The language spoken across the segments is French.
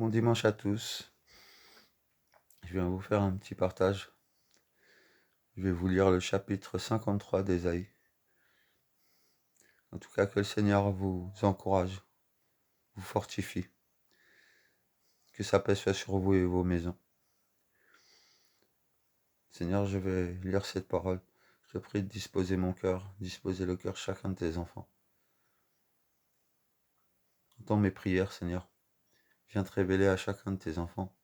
Bon dimanche à tous. Je viens vous faire un petit partage. Je vais vous lire le chapitre 53 d'Ésaïe. En tout cas, que le Seigneur vous encourage, vous fortifie, que sa paix soit sur vous et vos maisons. Seigneur, je vais lire cette parole. Je te prie de disposer mon cœur, disposer le cœur de chacun de tes enfants. Entends mes prières, Seigneur. Viens te révéler à chacun de tes enfants,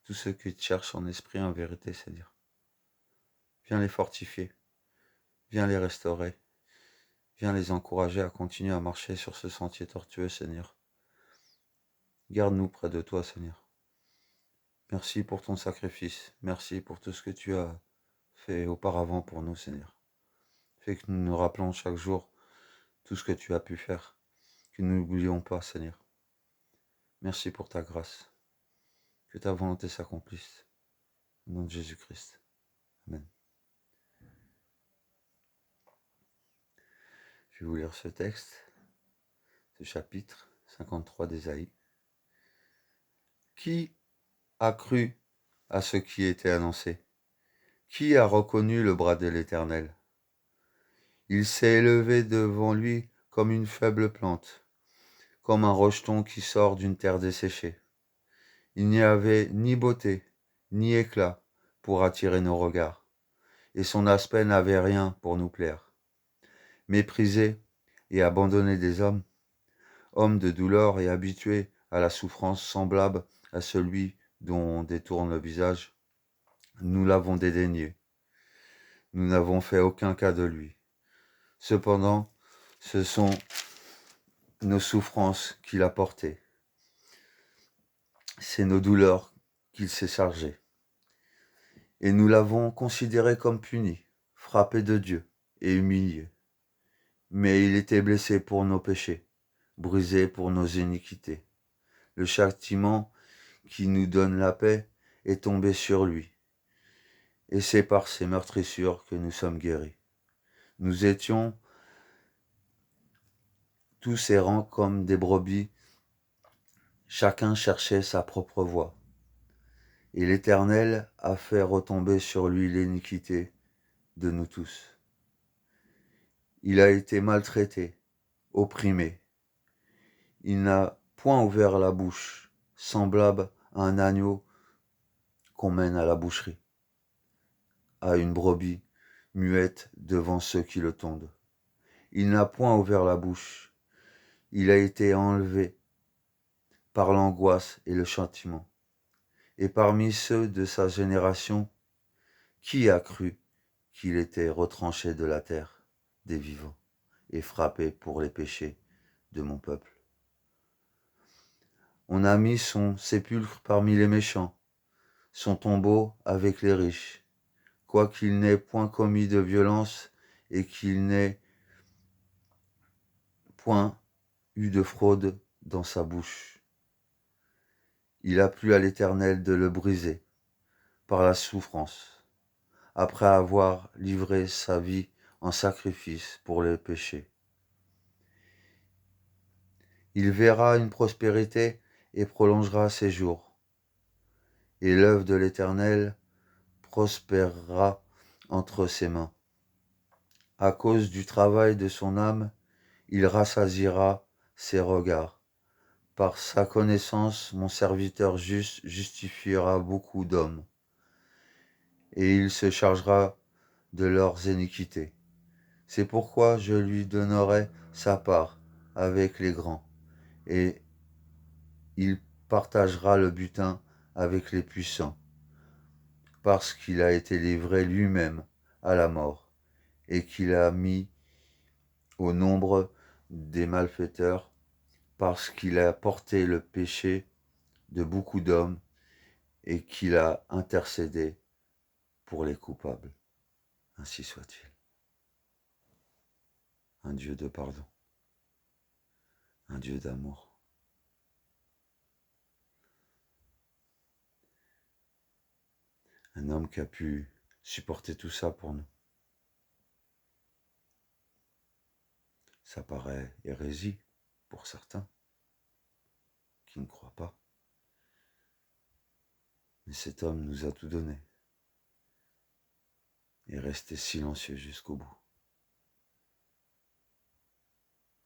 tous ceux qui te cherchent en esprit et en vérité, Seigneur. Viens les fortifier, viens les restaurer, viens les encourager à continuer à marcher sur ce sentier tortueux, Seigneur. Garde-nous près de toi, Seigneur. Merci pour ton sacrifice. Merci pour tout ce que tu as fait auparavant pour nous, Seigneur. Fais que nous nous rappelons chaque jour tout ce que tu as pu faire. Que nous n'oublions pas, Seigneur. Merci pour ta grâce. Que ta volonté s'accomplisse. Au nom de Jésus-Christ. Amen. Je vais vous lire ce texte, ce chapitre 53 d'Ésaïe. Qui a cru à ce qui était annoncé? Qui a reconnu le bras de l'Éternel? Il s'est élevé devant lui comme une faible plante, comme un rejeton qui sort d'une terre desséchée. Il n'y avait ni beauté, ni éclat pour attirer nos regards, et son aspect n'avait rien pour nous plaire. Méprisé et abandonné des hommes, homme de douleur et habitué à la souffrance semblable à celui dont on détourne le visage, nous l'avons dédaigné. Nous n'avons fait aucun cas de lui. Cependant, ce sont nos souffrances qu'il a portées. C'est nos douleurs qu'il s'est chargé. Et nous l'avons considéré comme puni, frappé de Dieu et humilié. Mais il était blessé pour nos péchés, brisé pour nos iniquités. Le châtiment qui nous donne la paix est tombé sur lui. Et c'est par ses meurtrissures que nous sommes guéris. Nous étions tous errants comme des brebis, chacun cherchait sa propre voie. Et l'Éternel a fait retomber sur lui l'iniquité de nous tous. Il a été maltraité, opprimé. Il n'a point ouvert la bouche, semblable à un agneau qu'on mène à la boucherie, à une brebis muette devant ceux qui le tondent. Il n'a point ouvert la bouche. Il a été enlevé par l'angoisse et le châtiment. Et parmi ceux de sa génération, qui a cru qu'il était retranché de la terre des vivants et frappé pour les péchés de mon peuple? On a mis son sépulcre parmi les méchants, son tombeau avec les riches, quoiqu'il n'ait point commis de violence et qu'il n'ait point eu de fraude dans sa bouche. Il a plu à l'Éternel de le briser par la souffrance, après avoir livré sa vie en sacrifice pour les péchés. Il verra une prospérité et prolongera ses jours, et l'œuvre de l'Éternel prospérera entre ses mains. À cause du travail de son âme, il rassasiera ses regards. Par sa connaissance, mon serviteur juste justifiera beaucoup d'hommes, et il se chargera de leurs iniquités. C'est pourquoi je lui donnerai sa part avec les grands, et il partagera le butin avec les puissants, parce qu'il a été livré lui-même à la mort, et qu'il a mis au nombre des malfaiteurs, parce qu'il a porté le péché de beaucoup d'hommes, et qu'il a intercédé pour les coupables. Ainsi soit-il. Un Dieu de pardon, un Dieu d'amour. Un homme qui a pu supporter tout ça pour nous. Ça paraît hérésie pour certains qui ne croient pas. Mais cet homme nous a tout donné et est resté silencieux jusqu'au bout.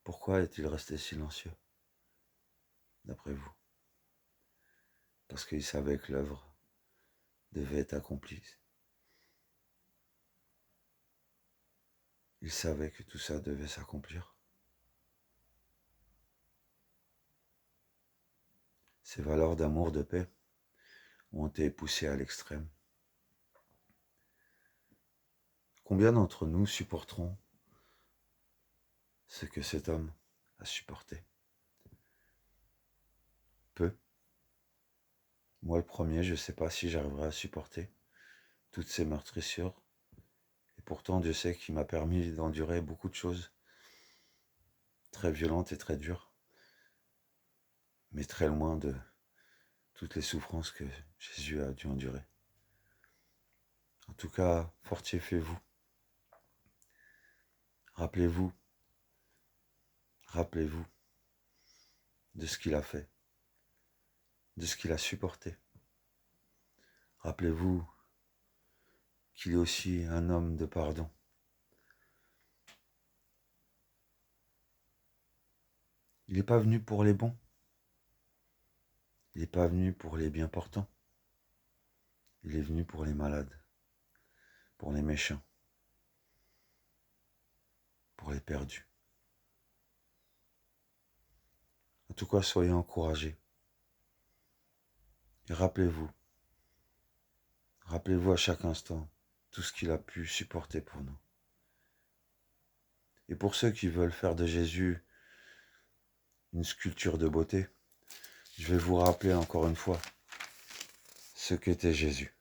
Pourquoi est-il resté silencieux, d'après vous? Parce qu'il savait que l'œuvre devait être accomplie. Il savait que tout ça devait s'accomplir. Ces valeurs d'amour, de paix ont été poussées à l'extrême. Combien d'entre nous supporteront ce que cet homme a supporté? Peu. Moi le premier, je ne sais pas si j'arriverai à supporter toutes ces meurtrissures. Et pourtant, Dieu sait qu'il m'a permis d'endurer beaucoup de choses très violentes et très dures, mais très loin de toutes les souffrances que Jésus a dû endurer. En tout cas, fortifiez-vous. Rappelez-vous de ce qu'il a fait, de ce qu'il a supporté. Rappelez-vous qu'il est aussi un homme de pardon. Il n'est pas venu pour les bons. Il n'est pas venu pour les bien portants. Il est venu pour les malades, pour les méchants, pour les perdus. En tout cas, soyez encouragés. Et rappelez-vous à chaque instant tout ce qu'il a pu supporter pour nous. Et pour ceux qui veulent faire de Jésus une sculpture de beauté, je vais vous rappeler encore une fois ce qu'était Jésus.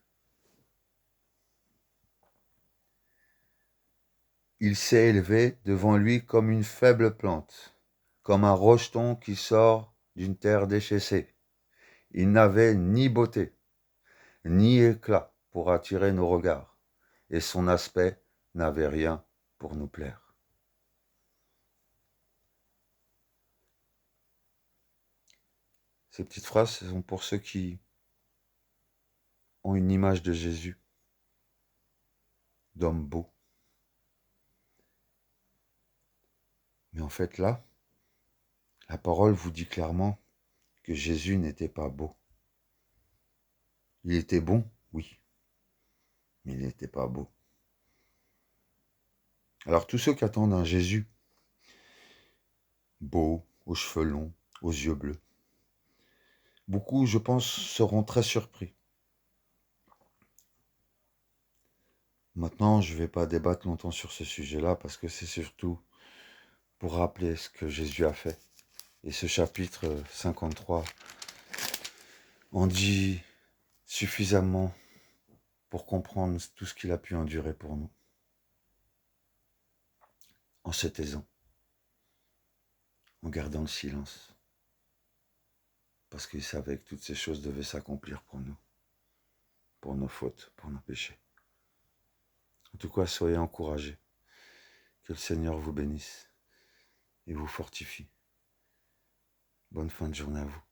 Il s'est élevé devant lui comme une faible plante, comme un rejeton qui sort d'une terre déchaissée. Il n'avait ni beauté, ni éclat pour attirer nos regards, et son aspect n'avait rien pour nous plaire. Ces petites phrases sont pour ceux qui ont une image de Jésus, d'homme beau. Mais en fait là, la parole vous dit clairement que Jésus n'était pas beau. Il était bon, oui, mais il n'était pas beau. Alors tous ceux qui attendent un Jésus beau, aux cheveux longs, aux yeux bleus, beaucoup, je pense, seront très surpris. Maintenant, je ne vais pas débattre longtemps sur ce sujet-là parce que c'est surtout pour rappeler ce que Jésus a fait. Et ce chapitre 53 en dit suffisamment pour comprendre tout ce qu'il a pu endurer pour nous, en se taisant, en gardant le silence, parce qu'il savait que toutes ces choses devaient s'accomplir pour nous, pour nos fautes, pour nos péchés. En tout cas, soyez encouragés, que le Seigneur vous bénisse et vous fortifie. Bonne fin de journée à vous.